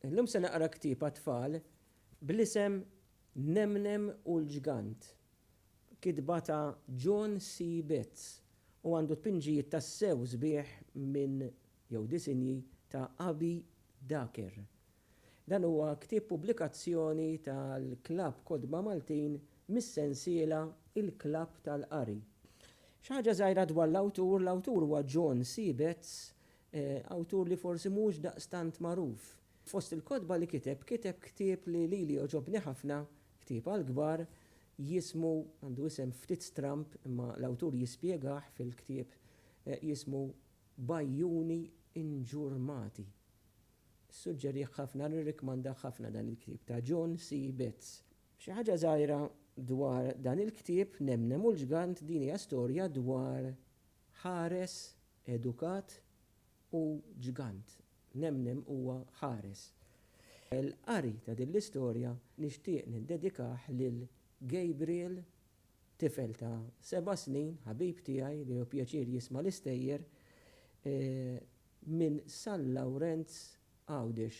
Illum se naqra ktieb għat-tfal bl-isem Nemnem u l-ġgant. Kitba ta' John C. Betts u għandu tpinġijiet ta' sew sbieħ minn jew disinji ta' Abi Daker. Dan huwa ktieb pubblikazzjoni tal-Klabb Kodba Maltin mis-sensiela il-Klabb tal-Qari. Xi ħaġa żgħira dwar l-awtur huwa John C. Betts, awtur li forsi mhux daqstant magħruf. Fost il-kodba li kiteb ktieb li lili oġobni ħafna, ktieb għall-kbar, jismu għandu isem ftit stramp imma l-awtur jispjegah fil-ktieb jismu Bajjuni Inġurmati. Suġġerih ħafna, nirrikmanda ħafna dan il-ktieb ta' John C. Betts. Xi ħaġa żgħira dwar dan il-ktieb Nemnem u l-ġgant din hija storja dwar ħares edukat u ġgant. Nemnem huwa ħares. Il-qari ta' din l-istorja nixtieq niddedikah lil Gabriel, tifel ta' 7 snin, ħabib tiegħi li hu pjaċir jisma' l-istejjer minn San Lawrenz Għawdex,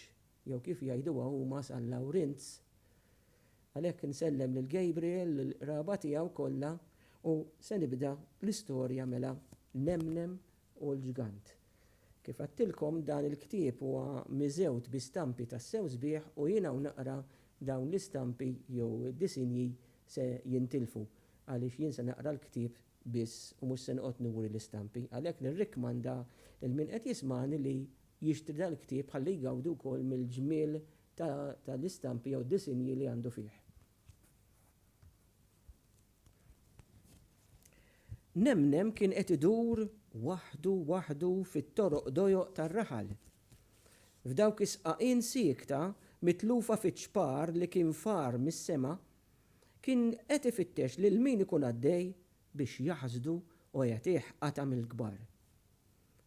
jew kif jgħiduha huma San Lawrenz. Għalhekk nsellem lil Gabriel, l-raba tiegħu kollha u se nibda l-istorja mela Nemnem u l-ġgant. Kif għattilkom dan il-ktieb huwa miżewt bi stampi ta' sew sbieħ u jiena naqra dawn l-istampi jew disinji se jintilfu għaliex jien se naqra l-ktieb biss u mhux se noqgħod nuri l-istampi. Għalhekk nirrikmanda lil min qed jismani li jixtri dan il-ktieb ħalli jgawdu wkoll mill-ġmiel tal-istampi jew disinji li għandu fih. Nemnem kien qed idur waħdu fit-toroq dojoq tar-raħal. F'dawk isqaqin siekta mitlufa fiċ-ċpar li kien far mis-sema, kien qed ifittex lil min ikun għaddej biex jaħżdu u jagħtih qatam il-kbar.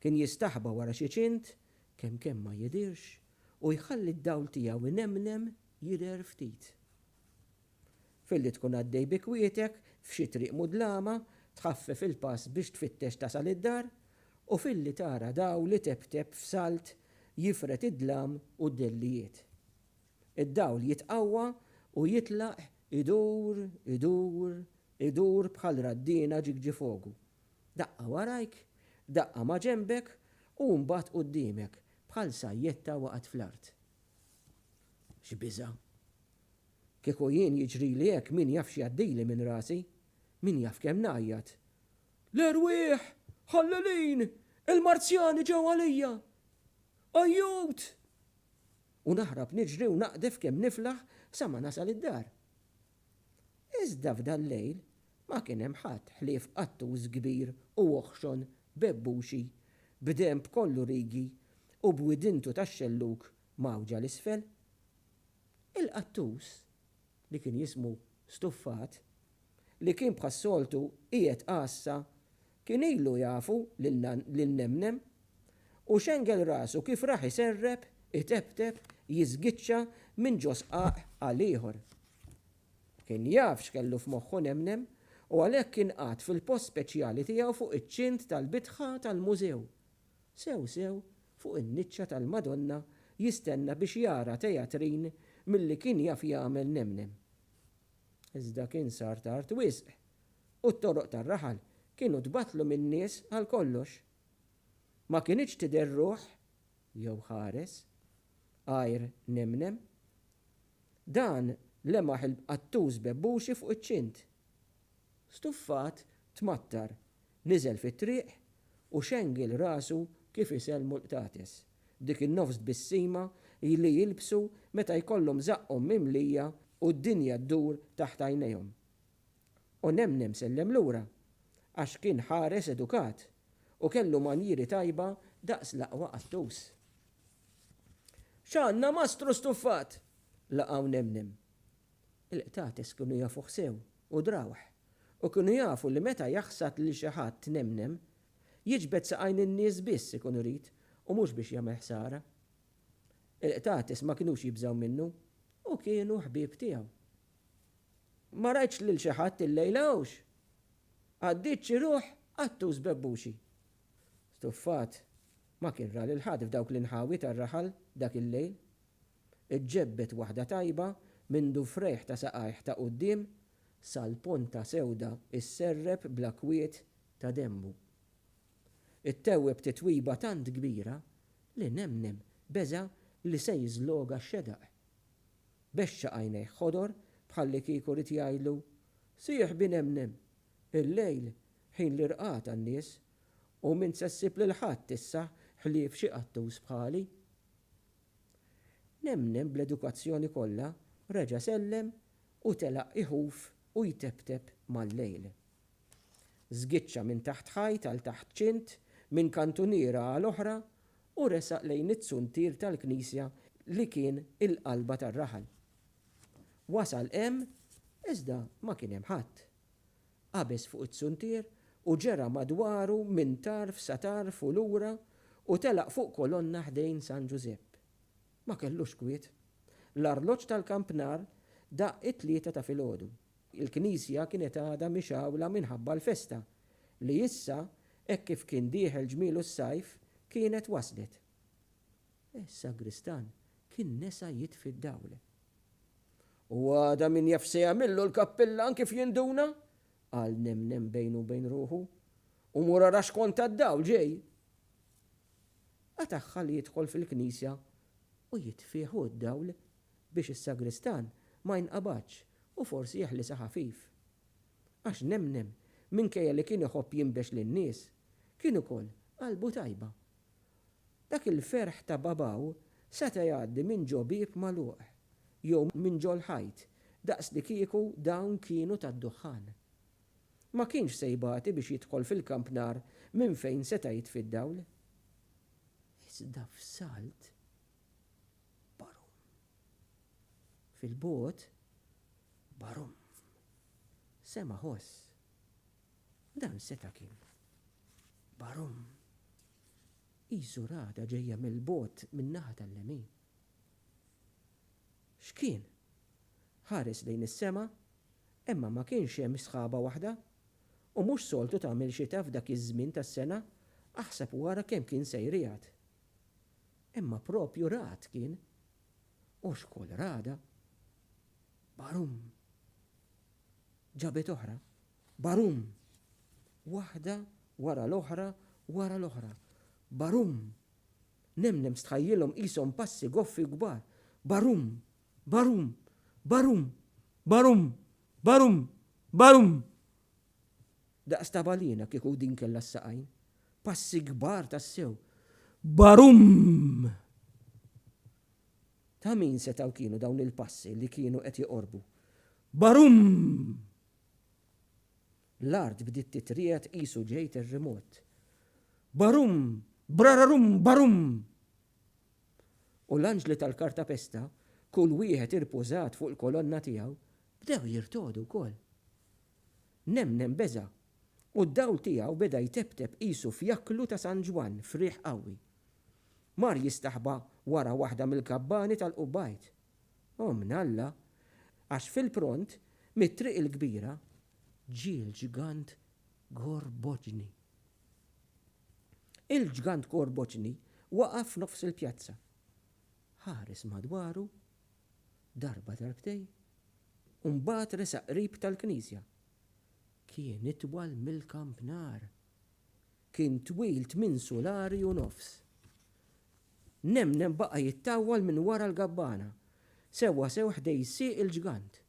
Kien jistaħba wara xi ċint kemm ma jidirx u jħalli d-dawl tiegħu Nemnem jidher ftit. Filli tkun għaddej bi kwietek f'xi triq mudlama tħaffef il-pass biex tfittex tasal id-dar u filli tara daw li tebteb f'salt jifret id-dlam u d-dellijiet. Id-dawl jitqawwa u jitlaq idur bħal raddina ġigġi fogu. Daqqa warajk, daqqa ma' ġembek u mbagħad quddiemek bħal sajjetta waqgħet fl-art. X'biża'. Kieku jien jiġrili hekk min jaf x'jgħaddili minn rasi, min jaf kemm ngħajjad. L-erwieħ, ħallelin, il-Marzjani ġew għalija. Ajjut! U naħrab niġri u naqdef kemm niflaħ sa ma nasal id-dar. Iżda f'dan lejl ma kien hemm ħadd ħlief qattuż kbir u oħxon bebbuxi b'demb kollu rigi u b'widintu tax-xelluk mawġa l-isfel. Il-qattuż li kien jismu Stuffat li kien bħas-soltu qiegħed qassa kien ilu jafu lil-Nemnem u xengel rasu kif raħ iserreb, itebteb, jiżgiċċa minn ġosqaq għal ieħor. Kien jaf x'kellu f'moħħu Nemnem u għalhekk kien qatt fil-post speċjali tiegħu fuq iċ-ċint tal-bitħa tal-mużew. Sew fuq in-niċċa tal-Madonna jistenna biex jara teatrin milli kien jaf jagħmel Nemnem. Iżda kien sar tard wisq u t-toroq tar-raħal kienu tbatlu min-nies għal kollox. Ma kienx tidher ruħ jew ħares għajr Nemnem. Dan lemaħ il-qattuż bebbuxi fuq iċ-ċint. Stuffat tmattar, niżel fit-triq u xengil rasu kif isellmu l-qtates. Dik in-nofs bis-sima li jilbsu meta jkollhom żaqhom mimlija u d-dinja ddur taħt għajnejhom. U Nemnem sellem lura għax kien ħares edukat u kellu manjiri tajba daqs l-aqwa qattuż. X'għandna Mastru Stuffat? Laqgħu Nemnem. Il-qtates kienu jafu ħsew u drawħ u kienu jafu li meta jaħsad lil xi ħadd Nemnem jiġbed saqajn in-nies biss ikun irid u mhux biex jagħmel ħsara. Il-qtates ma kinux jibżgħu minnu u kienu ħbieb tiegħu. Ma rajtx lil xi ħadd illejlawx. Għaddiet xi ruħ qattuż bebbuxi. Stuffat ma kien ra lil ħadd f'dawk l-inħawi tar-raħal dak il-lejl. iġġebbet waħda tajba mindu frejħ ta' saqajħ ta' quddiem sal-ponta sewda isserreb bla kwiet ta' dembu. Ittewweb titwiba tant kbira li Nemnem beża li se jiżloga x-xedaq. Bexxa għajnejh ħodor bħalli kieku rid jgħidlu sieħ bi Nemnem, il-lejl ħin l-irqat għan-nies u min se ssib lil ħadd issa ħlief xi qattus bħali. Nemnem bl-edukazzjoni kollha reġa' sellem u telaq iħuf u jtebteb mal-lejl. Żgiċċa minn taħt ħajt għal taħt ċint, minn kantuniera għal oħra u resaq lejn it-suntir tal-Knisja li kien il-qalba tar-raħal. Wasal hemm iżda ma kien hemm ħadd. Qabeż fuq it-suntir u ġera madwaru minn tarf sa tarf u lura u telaq fuq kolonna ħdejn San Giuseppe. Ma kellux kwiet. L-arloġġ tal-kampnar daq it-tlieta ta' filgħodu. Il-Knisja kienet għadha mixawla minħabba l-festa li issa hekk kif kien dieħel ġmielu s-sajf kienet waslet. Is-sagristan kien nesa jitfi d-dawl. U għada min jaf se jagħmillu l-kappillan kif jinduna? Qal Nemnem bejnu bejn ruħu. U mura rax kont d-dawl ġej. Għataħħal jidħol fil-Knisja u jitfieħu d-dawl biex is-sagristan ma jinqabadx u forsi jeħlisa ħafif. Għax Nemnem minkejja li kien iħobb jinbex lin-nies kien ukoll qalbu tajba. Dak il-ferħ ta' babaw seta' jgħaddi minn ġobib magħluq jew minn ġol ħajt daqs li kieku dawn kienu tad-duħħan. Ma kienx sejbati biex jidħol fil-kampnar minn fejn seta' jitfi d-dawl. Iżda f'salt barum. Fil-bot barum. Sema ħoss. Dan seta' kien. Barum. Isu rada ġejja mill-bot min-naħa tal-lemin. X'kien? Ħares lejn is-sema, imma ma kienx hemm sħaba waħda u mhux soltu tagħmel xita f'dak iż-żmien tas-sena aħseb wara kemm kien sejrijat. Imma propju rat kien. U xkoll rada. Barum. Ġabet oħra. Barum. Waħda wara l-oħra wara l-oħra. Barum. Nemnem stħajjilhom qishom passi goffi kbar. Barum. Barum. Barum. Barum. Barum. Barum. Daqs ta' balina kieku din kellha s-saqajn. Passi kbar tassew. Barum! Ta' min setaw kienu dawn il-passi li kienu qed joqorbu. Barum! L-art bdiet titriet qisu ġej terremot. Barum! Brararum! Barum! U l-anġli tal-kartapesta, kull wieħed irpużat fuq il-kolonna tiegħu, bdew jirtodu wkoll. Nemnem beża u d-dawl tiegħu beda jtebteb qisu f'jaklu ta' San Ġwan friħ qawwi. Mar jistaħba wara waħda mill-kabbani tal-qubbajt. U mnalla, għax fil-pront, mit-triq il-kbira, ġie l-ġigant Gorboġni. Il-ġigant Gorboġni waqaf nofs il-pjazza. Ħares madwaru, darba darbtej, u mbagħad resaq qrib tal-Knisja. Kien itwal mill-kampnar. Kien twil 8 solari u nofs. Nemnem baqa jittawwal minn wara l-gabbana. Sewa sew ħdej sieq il-ġigant.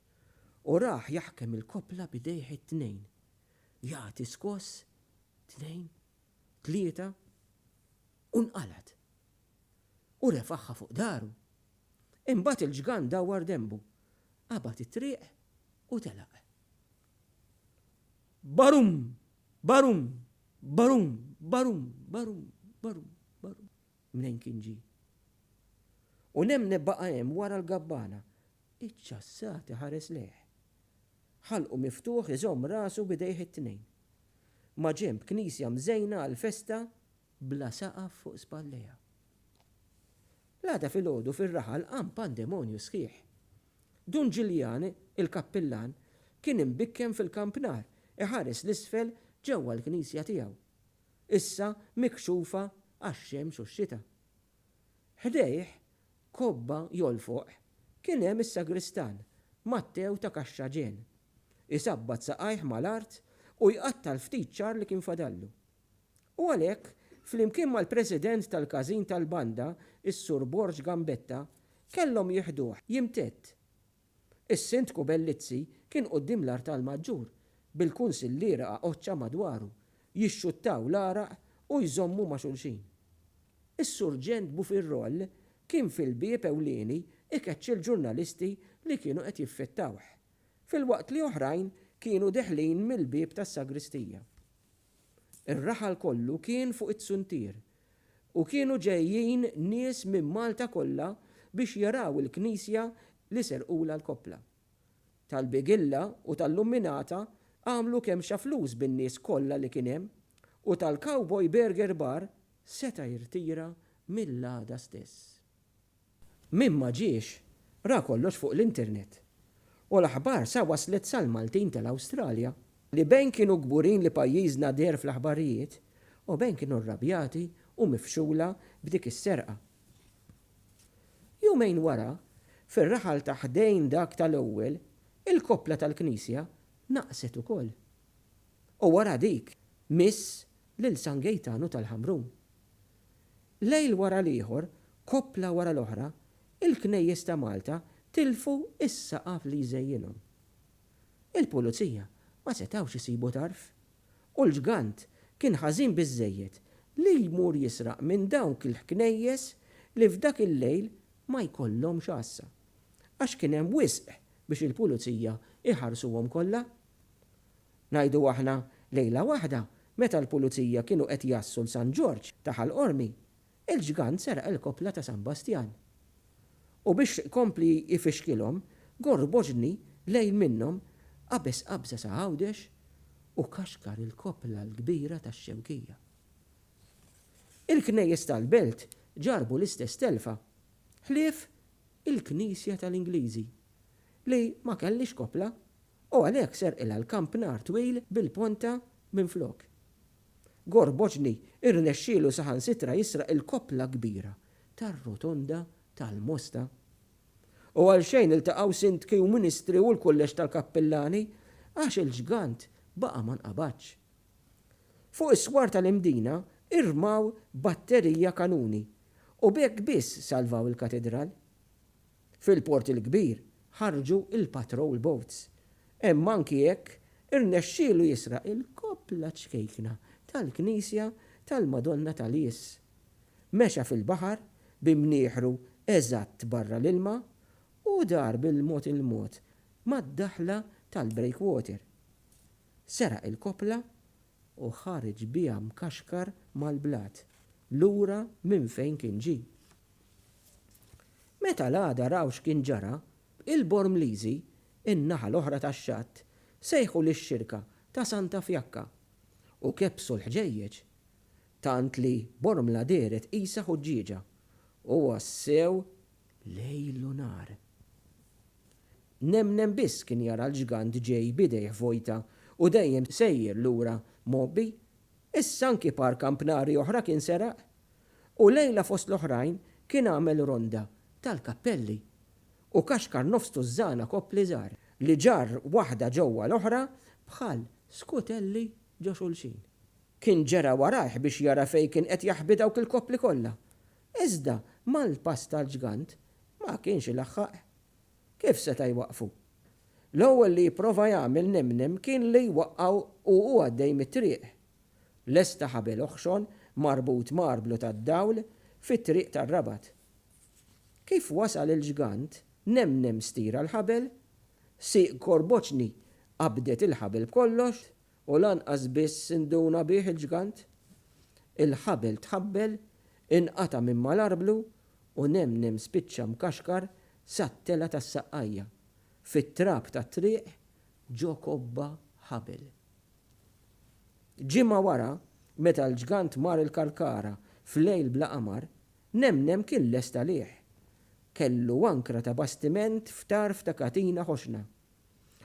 U raħ jaħkem il-kopla bidejh it-tnejn. Jagħti skoss 2, 3 u nqalat. U refaħħa fuq daru. Imbagħad il-ġigant dawwar dembu. Qabad it-triq u telaq. Barum! Barum! Barum! Barum! Barum! Barum! Barum! Mnejn kien ġie. U Nemnem baqa' hemm wara l-gabbana. Iċċassati ħares leħ. Ħalqu miftuħ iżomm rasu bidejh it-tnejn. Ma ġemp knisja mżejna għal-festa bla saqaf fuq spalleja. L-għada filgħodu fir-raħal qam pandemonju sħiħ. Dun Ġiljani, il-kappillan, kien imbikken fil-kampnar iħares l-isfel ġewwa l-knisja tiegħu. Issa mikxufa għax-xemx u x-xita. Ħdejh kobba jolfoq kien hemm is-sagristan Mattew ta' Kaxxaġen. Isabbat saqajh mal-art u jqatta l-ftit ċar li kien fadallu. U għalhekk, flimkien mal-President tal-Każin tal-Banda, is-Sur Borġ Gambetta, kellhom jieħduh jimtett. Is-Sindku Bellizzi kien quddiem l-art tal-Maġġur bil-kunsilliera oċċa madwaru, jixxuttaw l-araq u jżommu ma' xulxin. Is-Surġent Bufirroll kien fil-bieb ewlieni ikeċċi l-ġurnalisti li kienu qed jiffettawh, filwaqt li oħrajn kienu deħlin mill-bieb tas-sagristija. Ir-raħal kollu kien fuq it-suntier u kienu ġejjin nies minn Malta kollha biex jaraw il-Knisja li serqula l-kopla. Tal-Bigilla u tal-Lumminata għamlu kemm xaflus bin-nies kollha li kien hemm u tal-Cowboy Burger Bar seta' jirtira mill-għada stess. Min ma ġiex, ra kollox fuq l-internet. U l-aħbar sa waslet sal-Maltin tal-Awstralja li bejn kienu gburin li pajjiżna der fl-aħbarijiet u bejn kienu rrabjati u mifxula b'dik is-serqa. Jumejn wara, fir-raħal ta' ħdejn dak tal-ewwel, il-kopla tal-Knisja naqset ukoll. U wara dik miss lil San Gejtanu tal-Ħamrun. Lejl wara l-ieħor, kopla wara l-oħra, il-knejjes ta' Malta tilfu is-saqaf li jżejjinhom. Il-pulizija ma setawx isibu tarf u l-ġgant kien ħażin biżżejjed li jmur jisraq minn dawk il-knejjes li f'dak il-lejl ma jkollhomx għassa. Għax kien hemm wisq biex il-pulizija iħarsuhom kollha. Ngħidu aħna lejla waħda meta l-pulizija kienu qed jassu l-San Ġorġ ta' Ħalqormi, il-ġgant seraq il-kopla ta' San Bastjan. U biex kompli jifixkilhom, Gorboġni lejn minnhom qabes qabża sa' Għawdex u kaxkar il-kopla l-kbira tax-Xewkija. Il-knejjes tal-Belt ġarbu l-istess telfa, ħlief il-Knisja tal-Ingliżi li ma kellix kopla u għalhekk serqilha l-kampnar twil bil-ponta minflok. Gorboġni irnexxielu saħansitra jisraq il-kopla kbira tar-rotonda tal-Mosta. U għal xejn iltaqgħu sindki u ministri u l-kullex tal-kappellani għax il-ġgant baqa' ma nqabadx. Fuq is-swar tal-imdina irmaw batterija kanuni u bekk biss salvaw il-katedral. Fil-port il-kbir ħarġu il-patrol boats. Hemm anki hekk irnexxielu jisraq il-kopla ċkejkna tal-Knisja tal-Madonna tal-Ies. Mexa fil-baħar bimnieħru eżatt barra l-ilma u dar bil-mod il-mod mad-daħla tal-breakwater. Seraq il-kopla u ħareġ biha mkaxkar mal-blat lura minn fejn kien ġie. Meta l-għada raw x'kien ġara, il-Bormliżi, in-naħa l-oħra tax-xatt, sejħu lix-xirka ta' Santa Fjakka u kebsu l-ħġejjeġ, tant li Bormla deret qisha ħuġġieġa u wassew lejlu nar. Nemnem biss kien jara l-ġgant ġej bidejh vojta u dejjem sejjer lura mobbi, issa anki par kampnari oħra kien seraq u lejla fost l-oħrajn kien għamel ronda tal-kappelli u kaxkar nofstu żżana kopli żgħar li ġar waħda ġewwa l-oħra bħal skutelli ġo xulxin. Kien ġera warajh biex jara fejn kien qed jaħbi dawk il-kopli kollha. Iżda mal-pass tal-ġgant ma kienx ilaħħaq. Kif seta' jwaqfu? L-ewwel li jipprova jagħmel nemnem kien li jwaqqgħu u huwa għaddej mit-triq. Lesta ħabel oħxon marbut marblu tad-dawl fit-triq tar-Rabat. Kif wasal il-ġgant, nemnem stira l-ħabel, siq Gorboġni qabdet il-ħabel b'kollox u lanqas biss induna bih il-ġgant. Il-ħabel tħabbel, inqata' minn mal-arblu u nemnem spiċċa mkaxkar sat-tela tas-saqqajja fit-trab tat-triq ġo kobba ħabel. Ġimgħa wara, meta l-ġgant mar il-Karkara f'lejl bla qamar, nemnem kien lesta liħ. Kellu ankra ta' bastiment f'tarf ta' katina ħoxna.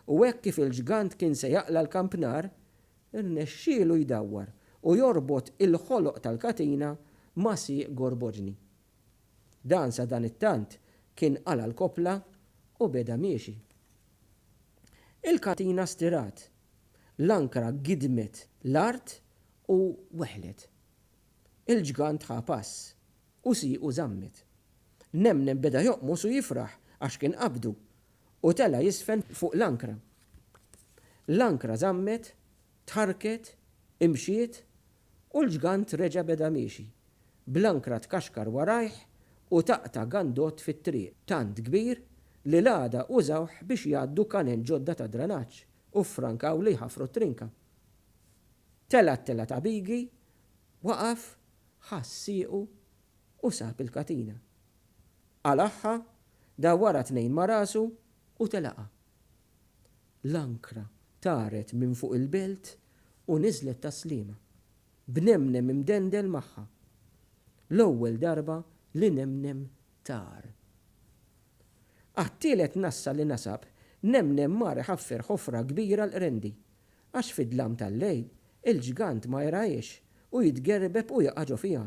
U hekk kif il-ġgant kien se jaqla l-kampnar, irnexxielu jdawwar u jorbot il-ħoloq tal-katina ma' siq Gorboġni. Dan sa dan it-tant kien qala l-kopla u beda miexi. Il-katina stirat, l-ankra gidmet l-art u weħlet. Il-ġgant ħapass u siqu żammet. Nemnem beda joqmus u jifraħ għax kien qabdu u tela jisfen fuq l-ankra. L-ankra żammet, tħarket, imxiet u l-ġgant reġa' beda miexi. Bl-ankra tkaxkar warajh u taqta' gandot fit-triq tant kbir li l-għada użawh biex jgħaddu kanen ġodda ta' dranaġġ u frankaw li ħafru trinka. Tela ta' bigi, waqaf, ħassiequ u sab il-katina. Għalaħħa da wara 2 ma' rasu u telaqa. L-ankra taret minn fuq il-belt u niżlet taslima. B'nemnem imdendel magħha. L-ewwel darba li nemnem tar. Għat-tielet nassa li nasab, nemnem mar ħaffer ħofra kbira l-qrendi, għax fid-dlam tal-lejl il-ġgant ma jrajx u jitgerbeb u jaqaġu fija.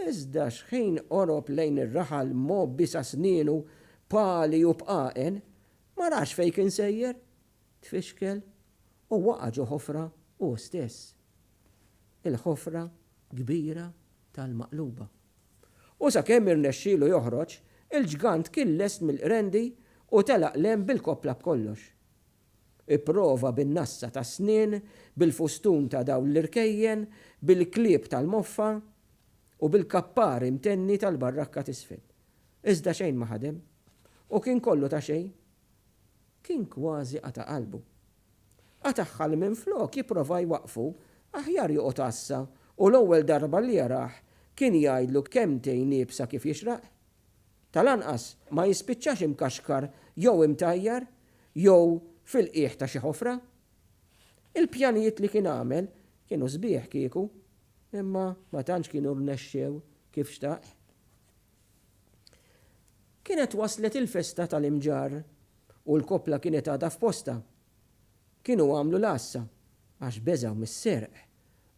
Iżda xejn orob lejn ir-raħal mobbi sa snienu, pali u bqaqen, ma rax fejn kien sejjer, tfixkel u waqaġu ħofra u stess. Il-ħofra kbira tal-maqluba. U sakemm irnexxielu joħroġ, il-ġgant kien lest mill-qrendi u telaq lem bil-kopla b'kollox. Ipprova bin-nassa ta' snien, bil-fustun ta' dawn l-irkejjen, bil-klieb tal-moffa u bil-kappar imtenni tal-barrakka t'isfel. Iżda xejn ma ħadem u kien kollu ta' xejn. Kien kważi qata' qalbu. Qataħħal minn flok jipprova jwaqfu aħjar joqgħod assa u l-ewwel darba li jaraħ kien jgħidlu kemmtejn nibsa kif jixraq. Tal-anqas ma jispiċċax imkaxkar jew imtajjar jew fil-qiegħ ta' xi ħofra. Il-pjanijiet li kien għamel kienu sbieħ kieku, imma ma tantx kienu rnexxew kif xtaq. Kienet waslet il-festa tal-imġar u l-kopla kienet għadha f'posta. Kienu għamlu l-assa għax beżaw mis-serq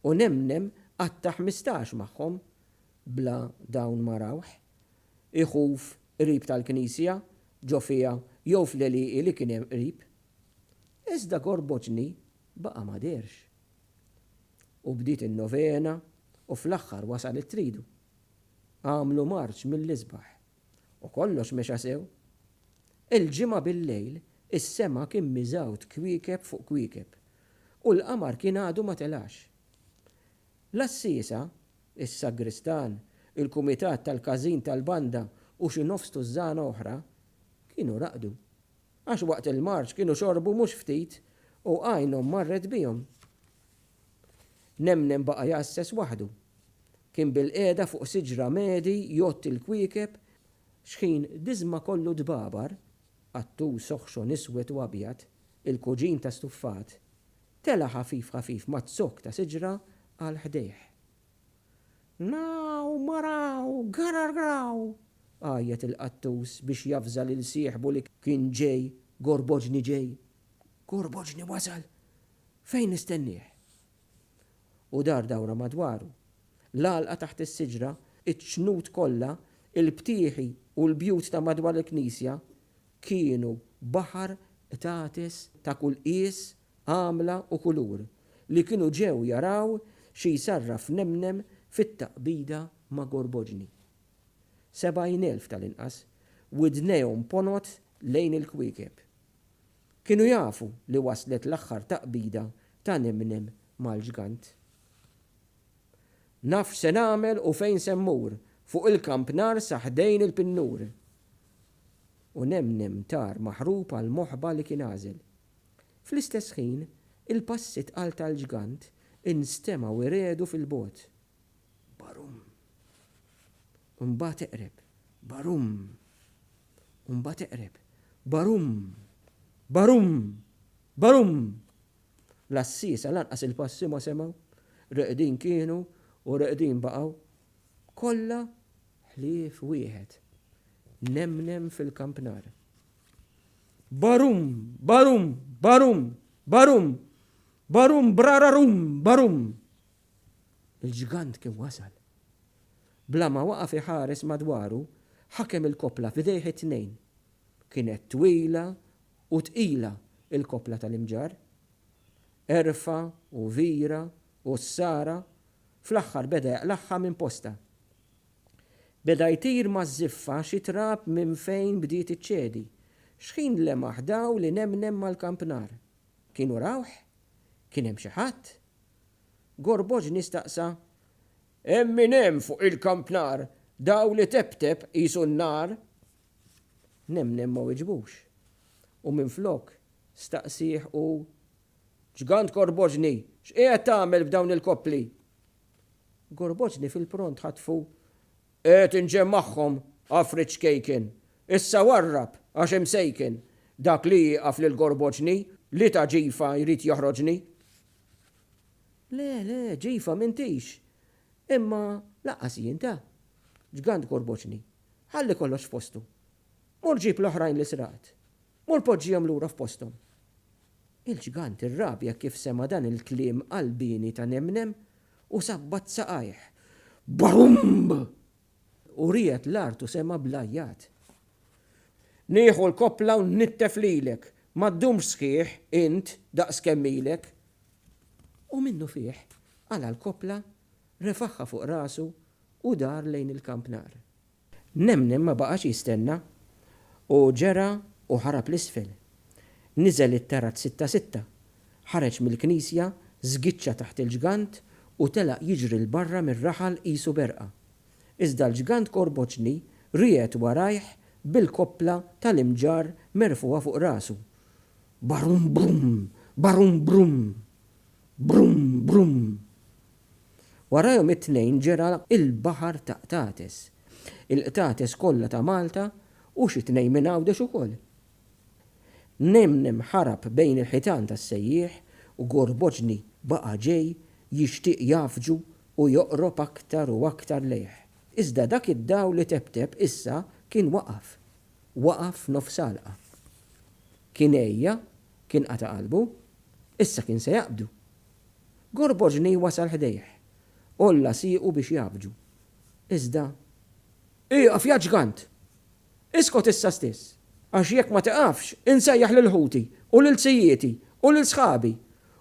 u nemnem għatta 15 magħhom bla dawn marawħ. Iħuf qrib tal-Knisja, ġo fiha jew fl-eliqi li kien hemm qrib. Iżda Gorboġni baqa' ma derx. U bdiet in-novena u fl-aħħar wasal it-tridu. Għamlu marċ mill-isbaħ u kollox mexa sew. Il-ġimgħa bil-lejl is-sema kien miżawt kwiekeb fuq kwiekeb u l-qamar kien għadu ma telax. L-assisa, is-sagristan, il-kumitat tal-każin tal-banda u xi nofs tużżana oħra kienu raqdu. Għax waqt il-marċ kienu xorbu mhux ftit u għajnhom marret bihom. Nemnem baqa' jassess waħdu. Kien bil-qiegħda fuq siġra medi jott il-kwiekeb xħin diżma kollu dbabar, għattu soħxon iswed u abjad, il-kuġin ta' stuffat, tela ħafif ma' t-sok ta' siġra għal ħdejħ. Naw, maraw, graw, għajet il-qattus biex jafżal il-sieħbu li kien ġej, Gorboġni ġej. Gorboġni wasal, fejn nistennieh? U dar dawra madwaru. L-għalqa taħt is-siġra, iċ-ċnut kollha, il-btieħi u l-bjut ta' madwar il-Knisja kienu baħar tates ta' kull qies, għamla u kulur li kienu ġew jaraw xi jsarraf nemnem fit-taqbida ma' Gorboġni. 70,000 tal-inqas widnejhom ponot lejn il-kwiekeb. Kienu jafu li waslet l-aħħar taqbida ta' nemnem mal-ġgant. Naf se nagħmel u fejn se mmur fuq il-kamp nar saħdejn il-pinnur. U nemnem tar maħrub għal moħba li kien għażel. Fl-istess ħin, il-passi tqal tal-ġgant instemaw iredu fil-bot. Barum. Mbagħad eqreb. Barum. Mbagħad eqreb. Barum. Barum. Barum. L-assisa lanqas il-passi ma semgħu, reqdin kienu u reqdin baqgħu. Kollha ħlief wieħed. Nemnem fil-kampnar. Barum, barum, barum, barum, barum, brararum, barum. Il-ġgant kien wasal. Bla ma waqaf iħares madwaru, ħakem il-kopla f'idejh it-tnejn. Kienet twila u tqila il-kopla tal-imġar. Erfa u vira u s-sara fl-aħħar beda jaqlaħħa minn posta. Beda jtir maż-żiffa xi trab minn fejn bdiet iċċedi. X'ħin lemaħ daw li nemnem mal-kampnar. Kienu rawħ? Kien hemm xi ħadd? Gorboġ nistaqsa: "Hemm min hemm fuq il-kampnar daw li tebteb qisu n-nar?" Nemnem ma weġbux. U minflok staqsih u: "Ġgant Gorboġni, x'qiegħed tagħmel b'dawn il-koppli?" Gorboġni fil-pront ħatfu: "Qed inġemm magħhom Afriċ kejken. Issa warrab għax hemm sejken. Dak li jieqaf lil Gorboġni li ta' ġifa jrid joħroġni." Le, ġifa m'intix. Imma laqqas jinta. Ġgant Gorboġni, ħalli kollox f'postu. Mur ġib l-oħrajn li sraqt. Mur poġġihom lura f'posthom. Il-ġgant irrabja kif sema dan il-kliem qalbini ta' Nemnem u sabbat saqajh. Barumb! U rijet l-artu sema blajjat. "Nieħu l-kopla u nittef lilek, ma ddumx sħiħ int daqs kemmilek." U minnu fih għala l-kopla, refaħħa fuq rasu u dar lejn il-kampnar. Nemnem ma baqax jistenna u ġera u ħarab l-isfel. Niżel it-terrat 6-6, ħareġ mill-knisja, żgiċċa taħt il-ġgant u telaq jiġri l-barra mir-raħal qisu berqa. Iżda l-ġgant Gorboġni rijet warajh bil-koppla tal-imġar merfuha fuq rasu. Barum brum, barum brum, brum brum. Warajhom it-tnejn ġera il-baħar ta' Qtates. Il-Qtates kollha ta' Malta u xi tnejn minn Għawdex ukoll. Nemnem ħarab bejn il-ħitan tas-sejjieħ u Gorboġni baqa' ġej jixtieq jafġu u joqrob aktar u aktar lejh. Iżda dak id-daw li tebteb issa kien waqaf. Waqaf nofs salqa. Kien ejja, kien qata' qalbu, issa kien se jaqbdu. Gorboġni wasal ħdejh. Olla siequ biex jafġu. Iżda: "Iqaf ja ġgant! Iskot issa stess, għax jekk ma tiqafx insejjaħ lil ħuti u lil sejjieti u lil sħabi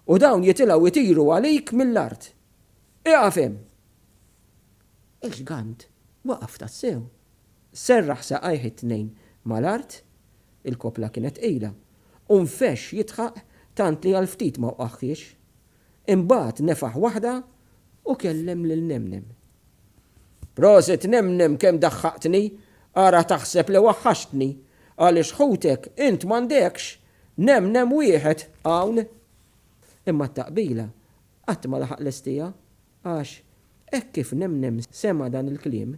u dawn jitilgħu jtiru għalik mill-art. Iqaf hemm." Il-ġgant waqaf tassew. Serraħ saqajh it-tnejn mal-art, il-kopla kienet qejla, u nfex jitħaq tant li għal ftit ma wqaħħiex. Imbagħad nefaħ waħda u kellem lil Nemnem. "Proset Nemnem kemm daħħaqtni, ara taħseb li waħħaxtni, għaliex ħutek int m'għandekx Nemnem wieħed hawn." Imma t-taqbila qatt ma laħaq l-istija għax hekk kif Nemnem sema dan il-kliem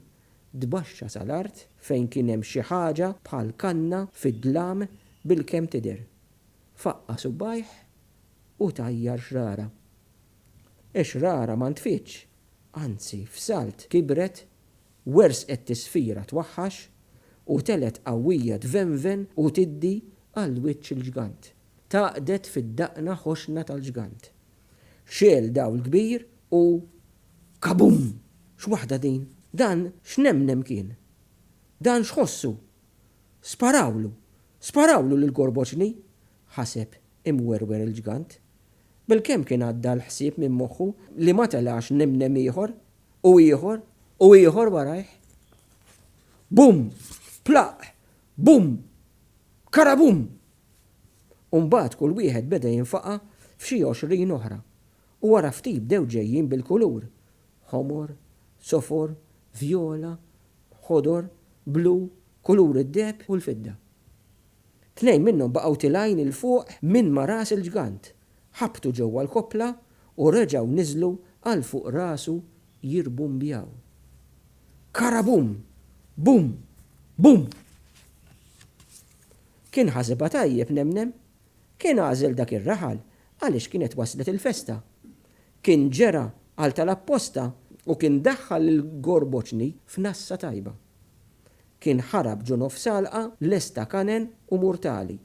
dbaxxa sal-art fejn kien hemm xi ħaġa bħal kanna fid-dlam bil-kemm tidher. Faqqa subbajh u tajjar xrara. Ix-xrara ma ntfitx, anzi f'salt kibret, wersqet tisfira twaħħax u telet qawwija tvenven u tiddi għal wiċċ il-ġgant. Taqdet fid-daqna ħoxna tal-ġgant. Xel dawl kbir u kabum! X'waħda din? Dan x'Nemnem kien? Dan x'ħossu? Sparawlu lil Gorboġni, ħaseb imwerwer il-ġgant. Bil-kemm kien għadda l-ħsieb minn moħħu li ma telax Nemnem ieħor u ieħor u ieħor warajh. Bum! Plaq! Bum! Karabum! Umbagħad kull wieħed beda jinfaqa' f'xi 20 oħra u wara ftit bdew ġejjin bil-kulur. Ħomor, sofor, vjola, ħodor, blu, kulur id-deb u l-fidda. Tnejn minnhom baqgħu tilajn il fuq minn ma ras il-ġgant. Ħabtu ġewwa l-kopla u reġgħu niżlu għal fuq rasu jirbumbjaw. Karabum! Bum! Bum! Kien ħasibha tajjeb Nemnem. Kien għażel dak ir-raħal għaliex kienet waslet il-festa. Kien ġera għal tal-apposta u kien daħħal il-Gorboġni f'nassa tajba. Kien ħarab ġu nofsalqa lesta kanen u murtali,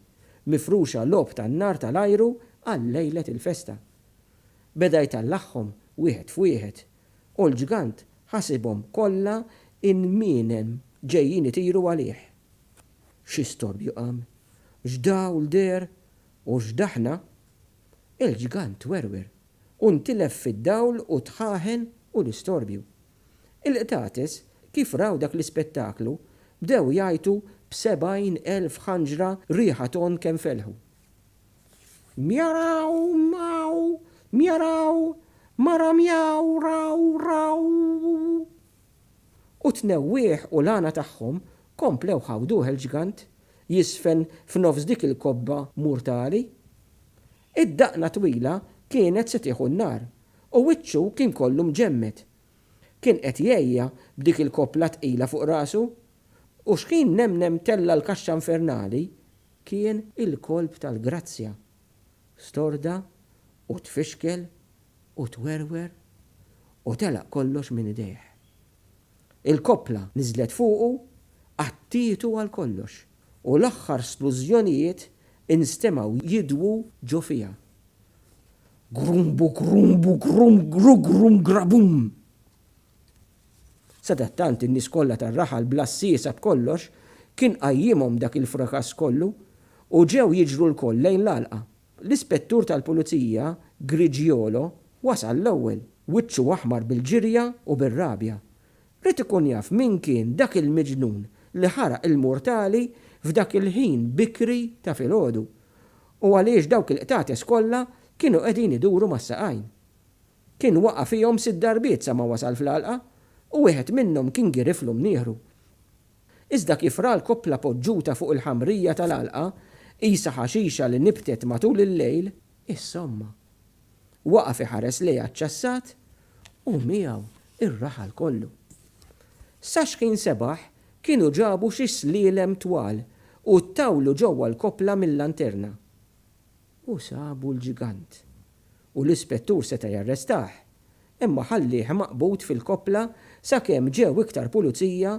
mifruxa lob tan-nar tal-ajru għal lejlet il-festa. Beda jtallaħħom wieħed f'wieħed u l-ġgant ħasibhom kollha inmienen ġejjin itiru għalih. Xi storbju qam, x'dawl der u x'daħna, il-ġigant werwer u ntilef fid-dawl u tħaħen u l-istorbju. Il-qtates kif raw dak l-ispettaklu bdew jgħidu b'70,000 ħanġra riħa ton kemm felħu. Mjaraw, maw, mjaraw, mara mjaw, raw, raw. U tnewwieħ u lana tagħhom komplew ħawduh il-ġigant jisfen f'nofs dik il-kobba murtali. Id-daqna twila kienet se tieħu n-nar u wiċċu kien kollu mġemmet. Kien qed jgħejja b'dik il-koppla tqila fuq rasu u x'kien nemnem tella l-kaxxa infernali kien il-kolb tal-grazzja. Storda u tfixkel u twerwer u telaq kollox minn idejh. Il-koppla niżlet fuqu għattitu għal kollox u l-aħħar splużjonijiet instemaw jidwu ġo fiha. Grumbu, grumbu, grum, gru, grum, grabum. Sadattant in-nies kollha tar-raħal bla ssiesa b'kollox kien qajjimhom dak il-frakas kollu u ġew jiġru l-koll lejn l-għalqa. L-ispettur tal-pulizija, Grigiolo, wasal l-ewwel, wiċċu aħmar bil-ġirja u bir-rabja. Rid ikun jaf min kien dak il-miġnun li ħaraq il-mortali f'dak il-ħin bikri ta' filgħodu u għaliex dawk il-qtates kollha kienu qegħdin iduru mas-saqajn. Kien waqa' fihom 6 darbiet sa ma wasal fl-għalqa u wieħed minnhom kien giriflu mnieħru. Iżda kif ra l-koppla poġġuta fuq il-ħamrija tal-għalqa qisha ħaxixa li nibtet matul il-lejl, insomma. Waqaf iħares lejha ċ-ċassat u miegħu ir-raħal kollu. Sa x'kien sebaħ kienu ġabu xi slielem twal u ttawlu ġewwa l-koppla mill-lanterna. U sabu l-ġigant. U l-ispettur seta' jarrestah, imma ħallih maqbud fil-koppla sakemm ġew iktar pulizija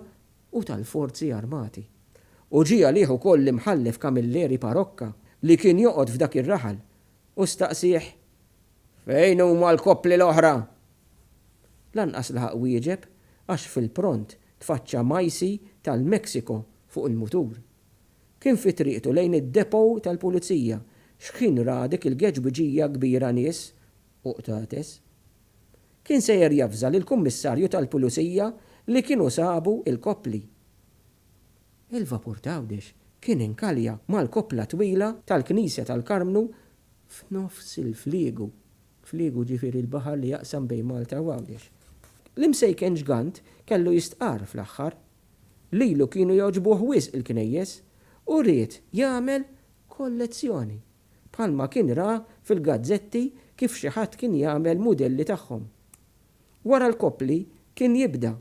u tal-forzi armati. U ġie għalih ukoll imħallef Kamilleri Parokka li kien joqgħod f'dak ir-raħal u staqsih: "Fejn huma l-koppli l-oħra?" Lanqas laħaq wieġeb għax fil-pront tfaċċa Majsi tal-Meksiko fuq il-mutur. Kien fi triqtu lejn id-depow tal-pulizija x'kien ra dik il-geġbiġija kbira nies u qtates. Kien sejjer jafża lill-kummissarju tal-pulizija li kienu sabu il-koppli. Il-vapur Għawdex kien inkalja mal-koppla twila tal-Knisja tal-Karmnu f'nofs il-fliegu. Fliegu ġifieri l-baħar li jaqsam bejn Malta u Għawdex. L-imsejken ġgant kellu jistqar fl-aħħar. Lilu kienu jogħġbuh wisq il-knejjes u ried jagħmel kollezzjoni. Bħalma kien ra fil-gazzetti kif xi ħadd kien jagħmel mudelli tagħhom. Wara l-koppli kien jibda,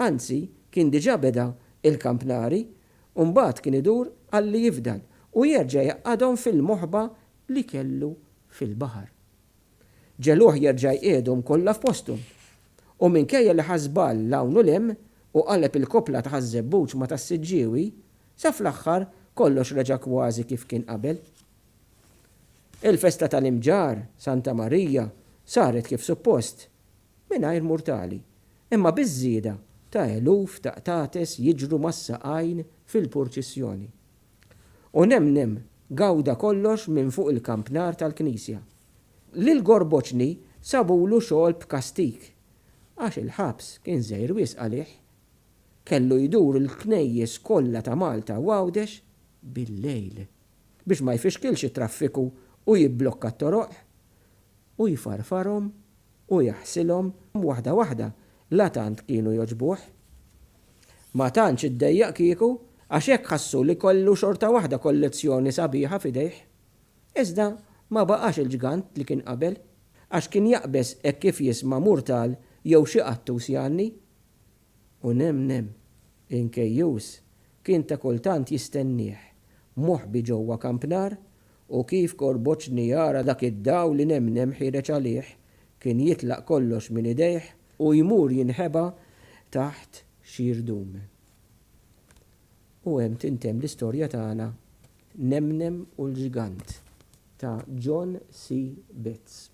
anzi kien diġà beda il-kampnari u mbagħad kien idur għalli jifdal u jerġa' jaqgħadhom fil-moħba li kellu fil-baħar. Ġeluh jerġa' jqiegħdhom kollha f'posthom. U minkejja li ħasbal lawn u lem u qaleb il-koppla taħażebbuġ ma tas-siġġiewi, sa fl-aħħar kollox reġa' kważi kif kien qabel. Il-festa tal-imġar Santa Marija saret kif suppost mingħajr murtali, imma biż-żieda ta' eluf ta' qtates jiġru mas-saqajn fil-purċissjoni. U nemnem gawda kollox minn fuq il-kampnar tal-Knisja. Lil Gorboċni sabulu xogħol b'kastik għax il-ħabs kien żejr wisq għalih. Kellu jdur il-knejjes kollha ta' Malta u Għawdex bil-lejl biex ma jfixkilx it-traffiku u jibblokka t-toroq u jfarfarhom u jaħsilhom waħda waħda la tant kienu joġbuh. Ma tantx iddejjaq kieku għax hekk ħassu li kollu xorta waħda kollezzjoni sabiħa f'idejh. Iżda ma baqax il-ġgant li kien qabel għax kien jaqbes hekk kif jisma' murtal jew xi qattus janni. U nem inkejjus kien ta' kultant jistennieh moħbi ġewwa kampnar u kif Gorboċni jara dak id-daw li nemnem ħireġ għalih kien jitlaq kollox minn idejh u jmur jinħeba taħt xi rdum. U hemm tintemm l-istorja tagħna Nemnem u l-ġigant ta' John C. Betts.